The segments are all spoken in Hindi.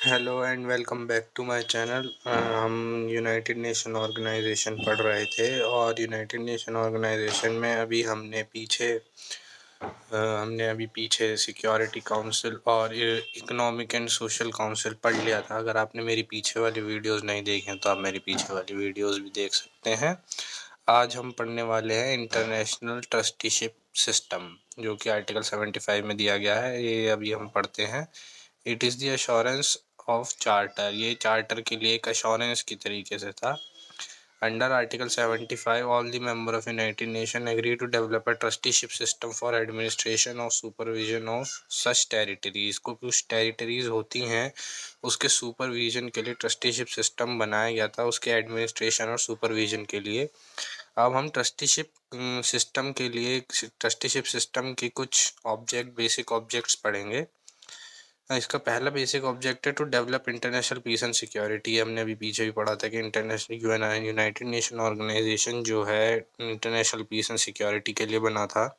Hello and welcome back to my channel. हम यूनाइटेड नेशन ऑर्गेनाइजेशन पढ़ रहे थे और यूनाइटेड नेशन ऑर्गेनाइजेशन में हमने अभी पीछे सिक्योरिटी काउंसिल और इकोनॉमिक एंड सोशल काउंसिल पढ़ लिया था। अगर आपने मेरी पीछे वाली वीडियोस नहीं देखी हैं तो आप मेरी पीछे वाली वीडियोस भी देख सकते हैं। आज हम पढ़ने वाले हैं इंटरनेशनल ट्रस्टीशिप सिस्टम, जो कि आर्टिकल 75 में दिया गया है। ये अभी हम पढ़ते हैं। It is the assurance of charter. ये चार्टर के लिए एक अश्योरेंस की तरीके से था। Under article 75 all the member of United Nation agree to develop a trusteeship system for administration और सुपरविजन ऑफ सच टेरिटरीज। को कुछ टेरिटरीज होती हैं उसके सुपरविजन के लिए ट्रस्टीशिप सिस्टम बनाया गया था, उसके एडमिनिस्ट्रेशन और सुपरविजन के लिए। अब हम ट्रस्टीशिप सिस्टम के लिए ट्रस्टीशिप सिस्टम की कुछ बेसिक ऑब्जेक्ट्स पढ़ेंगे। इसका पहला बेसिक ऑब्जेक्ट है to develop international peace and security. हमने अभी पीछे भी पढ़ा था कि इंटरनेशनल यूनाइटेड नेशन ऑर्गेनाइजेशन जो है इंटरनेशनल पीस एंड सिक्योरिटी के लिए बना था।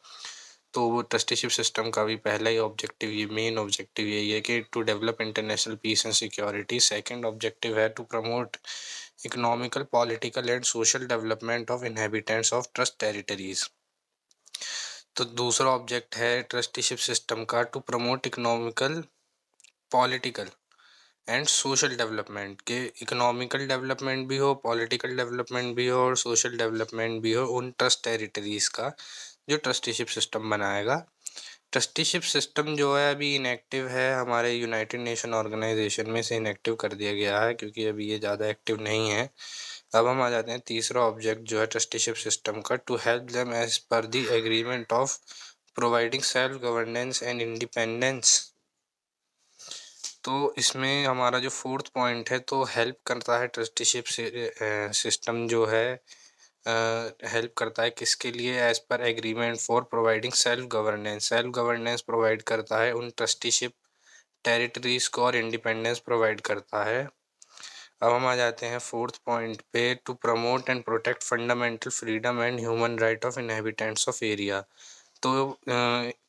तो वो ट्रस्टीशिप सिस्टम का भी पहला ही ऑब्जेक्टिव, ये मेन ऑब्जेक्टिव यही है कि to develop international peace and security. Second objective है to promote economical, political and social development of inhabitants of trust territories. तो दूसरा ऑब्जेक्ट है ट्रस्टीशिप सिस्टम का to promote economical, political and social development, के इकोनॉमिकल डेवलपमेंट भी हो, पॉलिटिकल डेवलपमेंट भी हो और सोशल डेवलपमेंट भी हो उन ट्रस्ट टेरिटरीज का जो ट्रस्टीशिप सिस्टम बनाएगा। ट्रस्टीशिप सिस्टम जो है अभी इनएक्टिव है, हमारे यूनाइटेड नेशन ऑर्गेनाइजेशन में से इनएक्टिव कर दिया गया है क्योंकि अभी ये ज़्यादा एक्टिव नहीं है। अब हम आ जाते हैं तीसरा ऑब्जेक्ट जो है ट्रस्टीशिप सिस्टम का, to help them as per the agreement of providing self governance and independence. तो इसमें हमारा जो फोर्थ पॉइंट है, तो हेल्प करता है ट्रस्टीशिप सिस्टम जो है हेल्प करता है किसके लिए, as per agreement for providing self governance provide करता है उन ट्रस्टीशिप टेरिटरीज को और इंडिपेंडेंस प्रोवाइड करता है। अब हम आ जाते हैं फोर्थ पॉइंट पे, to promote and protect fundamental freedom and human right of inhabitants of area. तो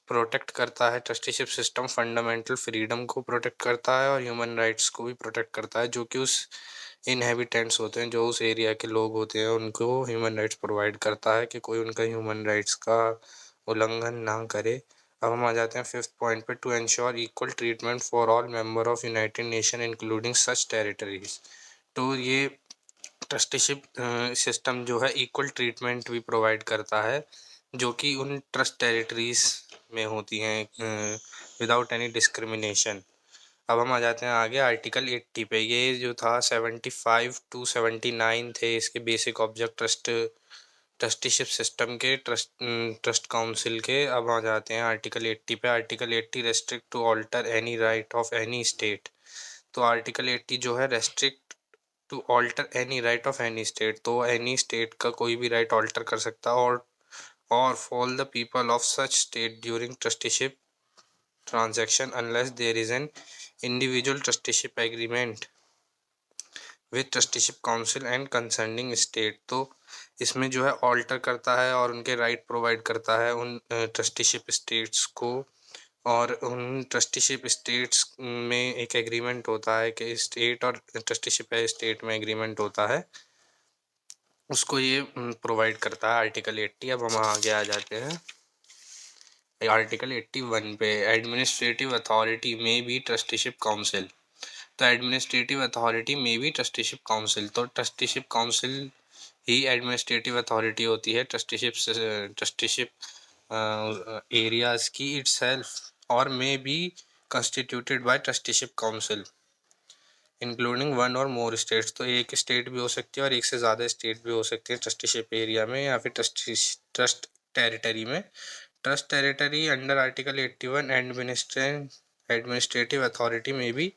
प्रोटेक्ट करता है ट्रस्टीशिप सिस्टम, फंडामेंटल फ्रीडम को प्रोटेक्ट करता है और ह्यूमन राइट्स को भी प्रोटेक्ट करता है, जो कि उस इनहेबिटेंट्स होते हैं, जो उस एरिया के लोग होते हैं, उनको ह्यूमन राइट्स प्रोवाइड करता है कि कोई उनका ह्यूमन राइट्स का उल्लंघन ना करे। अब हम आ जाते हैं फिफ्थ पॉइंट पे, to ensure equal treatment for all member of United Nation including such territories. तो ये ट्रस्टीशिप सिस्टम जो है इक्वल ट्रीटमेंट भी प्रोवाइड करता है जो कि उन ट्रस्ट टेरिटरीज में होती हैं विदाउट एनी डिस्क्रिमिनेशन। अब हम आ जाते हैं आगे आर्टिकल 80 पे। ये जो था 75 टू 79 थे इसके बेसिक ऑब्जेक्ट ट्रस्टीशिप सिस्टम के, ट्रस्ट काउंसिल के। अब आ जाते हैं आर्टिकल 80 पे। Article 80 restrict to alter any right of any state. तो आर्टिकल 80 जो है restrict to alter any right of any state, तो एनी स्टेट का कोई भी राइट ऑल्टर कर सकता है और for all the people of such state during trusteeship transaction unless there is an individual trusteeship agreement with trusteeship council and concerning state। तो इसमें जो है ऑल्टर करता है और उनके राइट प्रोवाइड करता है उन ट्रस्टीशिप स्टेट्स को, और उन ट्रस्टीशिप स्टेट्स में एक एग्रीमेंट होता है कि स्टेट और ट्रस्टीशिप स्टेट में एग्रीमेंट होता है, उसको ये प्रोवाइड करता है आर्टिकल 80। अब हम आगे आ जाते हैं आर्टिकल 81 पे। एडमिनिस्ट्रेटिव अथॉरिटी में भी ट्रस्टीशिप काउंसिल। तो एडमिनिस्ट्रेटिव अथॉरिटी में भी ट्रस्टीशिप काउंसिल, तो ट्रस्टीशिप काउंसिल ही एडमिनिस्ट्रेटिव अथॉरिटी होती है ट्रस्टीशिप एरियाज की इटसेल्फ, और may be constituted by trusteeship council including one or more states. तो एक स्टेट भी हो सकती है और एक से ज़्यादा स्टेट भी हो सकती है ट्रस्टीशिप एरिया में या फिर ट्रस्ट टेरिटरी में। Trust territory under article 81 administrative authority में भी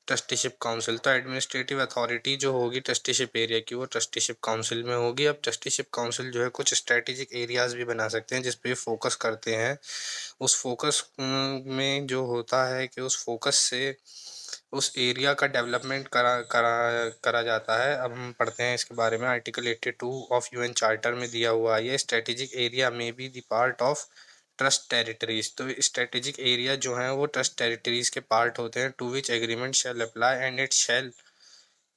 ट्रस्टीशिप काउंसिल। तो एडमिनिस्ट्रेटिव अथॉरिटी जो होगी ट्रस्टीशिप एरिया की, वो ट्रस्टीशिप काउंसिल में होगी। अब ट्रस्टीशिप काउंसिल जो है कुछ स्ट्रेटेजिक एरियाज भी बना सकते हैं जिस पे फोकस करते हैं। उस फोकस में जो होता है कि उस फोकस से उस एरिया का डेवलपमेंट करा जाता है। अब हम पढ़ते हैं इसके बारे में। आर्टिकल 82 ऑफ यूएन चार्टर में दिया हुआ है, स्ट्रेटेजिक एरिया में be the part of trust territories. तो स्ट्रेटेजिक एरिया जो है वो ट्रस्ट टेरिटरीज के पार्ट होते हैं, to which agreement shall apply and it shall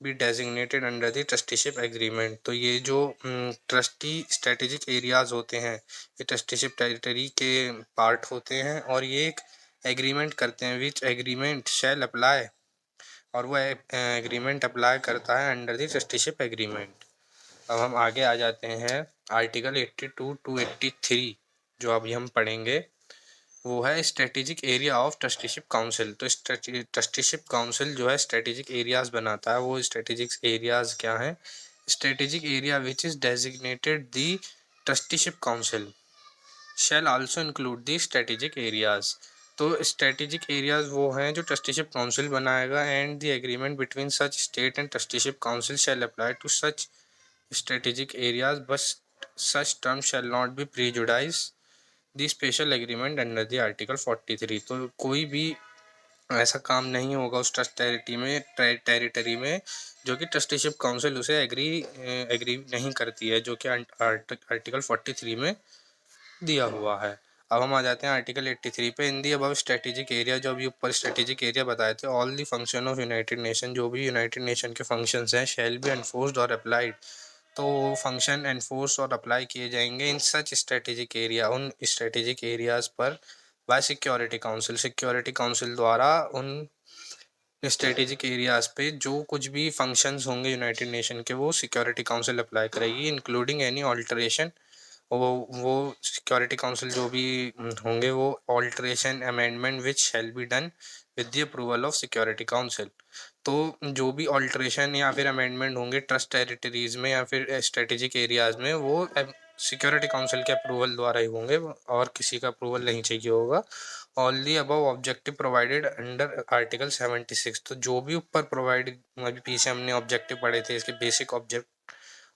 be designated under the trusteeship agreement. तो ये जो ट्रस्टी स्ट्रेटेजिक एरियाज होते हैं ये ट्रस्टीशिप टेरिटरी के पार्ट होते हैं और ये एक एग्रीमेंट करते हैं, विच एग्रीमेंट शैल अप्लाई, और वो एग्रीमेंट अप्लाई करता है अंडर द ट्रस्टीशिप एग्रीमेंट। अब हम आगे आ जाते हैं आर्टिकल 82 टू 83 जो अभी हम पढ़ेंगे, वो है strategic area of trusteeship council. तो ट्रस्टीशिप काउंसिल जो है स्ट्रेटेजिक एरियाज बनाता है। वो स्ट्रेटेजिक एरियाज क्या हैं? Strategic area which is designated the trusteeship council shall also include the strategic areas. तो स्ट्रेटेजिक एरियाज वो हैं जो ट्रस्टीशिप काउंसिल बनाएगा, and the agreement between such state and trusteeship council shall apply to such strategic areas, बस such term shall not be prejudice the special agreement under the article 43। तो कोई भी ऐसा काम नहीं होगा उस ट्रस्ट टेरिटरी में जो कि ट्रस्टीशिप काउंसिल उसे एग्री नहीं करती है, जो कि आर्टिकल 43 में दिया हुआ है। अब हम आ जाते हैं आर्टिकल 83 पे। इन दी अबव स्ट्रेटेजिक एरिया, जो अभी ऊपर स्ट्रेटेजिक एरिया बताए थे, all the function of United nation, जो भी यूनाइटेड नेशन के फंक्शंस हैं, शैल बी एनफोर्स्ड और अप्लाइड, तो फंक्शन एनफोर्स और अप्लाई किए जाएंगे इन सच स्ट्रेटेजिक एरिया, उन स्ट्रेटेजिक एरियाज पर, bye security council, security council द्वारा उन स्ट्रेटेजिक एरियाज पे जो कुछ भी फंक्शंस होंगे यूनाइटेड नेशन के वो सिक्योरिटी काउंसिल अप्लाई करेगी, इंक्लूडिंग एनी ऑल्टरेशन। वो सिक्योरिटी काउंसिल जो भी होंगे वो alteration amendment which shall be done with the approval of security council. तो जो भी ऑल्टरेशन या फिर अमेंडमेंट होंगे ट्रस्ट टेरिटरीज में या फिर स्ट्रेटेजिक एरियाज में, वो सिक्योरिटी काउंसिल के अप्रूवल द्वारा ही होंगे और किसी का अप्रूवल नहीं चाहिए होगा। All the above objective provided under article 76। तो जो भी ऊपर प्रोवाइड, अभी पीछे हमने ऑब्जेक्टिव पढ़े थे, इसके बेसिक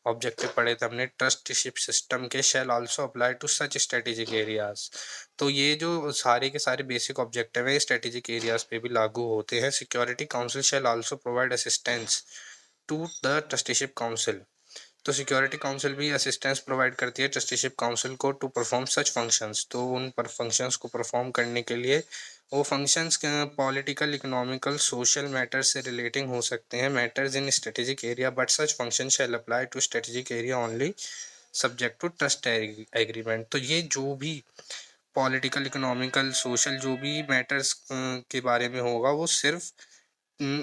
ऑब्जेक्टिव पढ़े थे हमने ट्रस्टीशिप सिस्टम के, shall also apply to such strategic areas. तो ये जो सारे के सारे बेसिक ऑब्जेक्टिव है स्ट्रेटेजिक एरियाज पे भी लागू होते हैं। Security council shall also provide assistance to the trusteeship council. तो सिक्योरिटी काउंसिल भी असिस्टेंस प्रोवाइड करती है ट्रस्टीशिप काउंसिल को टू परफॉर्म सच फंक्शंस। तो उन पर फंक्शंस को परफॉर्म करने के लिए वो functions political, economical, social matters से रिलेटिंग हो सकते हैं, matters in strategic area, but such function shall apply to strategic area only subject to trust agreement. तो ये जो भी पॉलिटिकल, इकोनॉमिकल, सोशल जो भी मैटर्स के बारे में होगा वो सिर्फ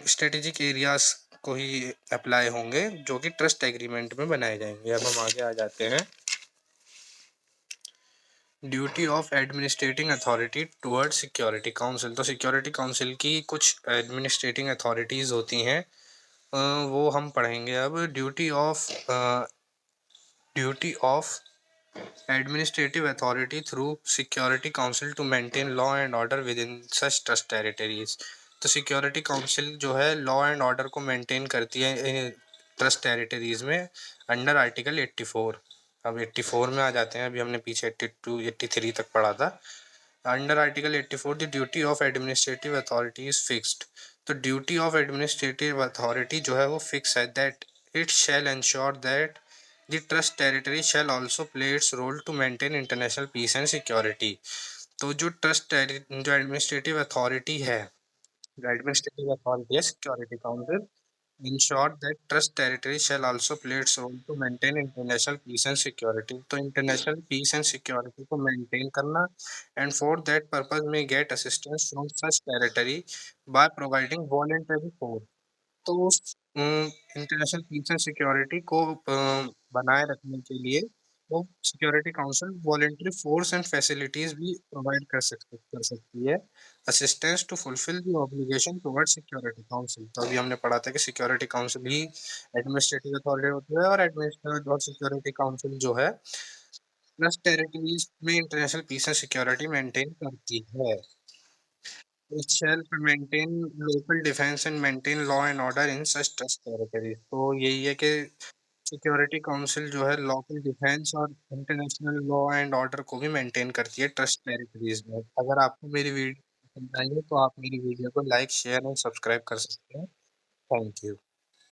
स्ट्रेटेजिक एरियाज को ही अप्लाई होंगे जो कि ट्रस्ट एग्रीमेंट में बनाए जाएंगे। अब हम आगे आ जाते हैं duty of administrating authority toward security council. तो सिक्योरिटी काउंसिल की कुछ एडमिनिस्ट्रेटिंग अथॉरिटीज़ होती हैं, वो हम पढ़ेंगे अब। Duty of administrative authority through security council to maintain law and order within such trust territories. तो सिक्योरिटी काउंसिल जो है लॉ एंड ऑर्डर को मेंटेन करती है ट्रस्ट टेरिटरीज में अंडर आर्टिकल 84। अब 84 में आ जाते हैं, अभी हमने पीछे 82 83 तक पढ़ा था। Under article 84 the duty of administrative authority is fixed. तो ड्यूटी ऑफ एडमिनिस्ट्रेटिव अथॉरिटी जो है वो फिक्स है, that it shall ensure that the trust territory shall also play its role to maintain international peace and security. तो जो जो एडमिनिस्ट्रेटिव अथॉरिटी है, जो एडमिनिस्ट्रेटिव अथॉरिटी है security council, ensure that trust territory shall also play its role to maintain international peace and security। तो international peace and security को maintain करना, and for that purpose may get assistance from such territory by providing voluntary force। तो उस इंटरनेशनल पीस एंड सिक्योरिटी को बनाए रखने के लिए वो security council voluntary force and facilities भी प्रोवाइड कर सकती है, assistance to fulfil the obligation towards security council. तो अभी हमने पढ़ा था कि सिक्योरिटी काउंसिल ही एडमिनिस्ट्रेटिव अथॉरिटी होती है, और एडमिनिस्ट्रेटिव और सिक्योरिटी काउंसिल जो है प्लस टेरिटरीज में international peace and security maintain करती है। It shall maintain local defense and maintain law and order in such trust territories। तो यही है कि सिक्योरिटी काउंसिल जो है लोकल डिफेंस और इंटरनेशनल लॉ एंड ऑर्डर को भी मेंटेन करती है ट्रस्ट टेरिटरीज में। अगर आपको मेरी वीडियो पसंद आई है तो आप मेरी वीडियो को लाइक, शेयर और सब्सक्राइब कर सकते हैं। Thank you.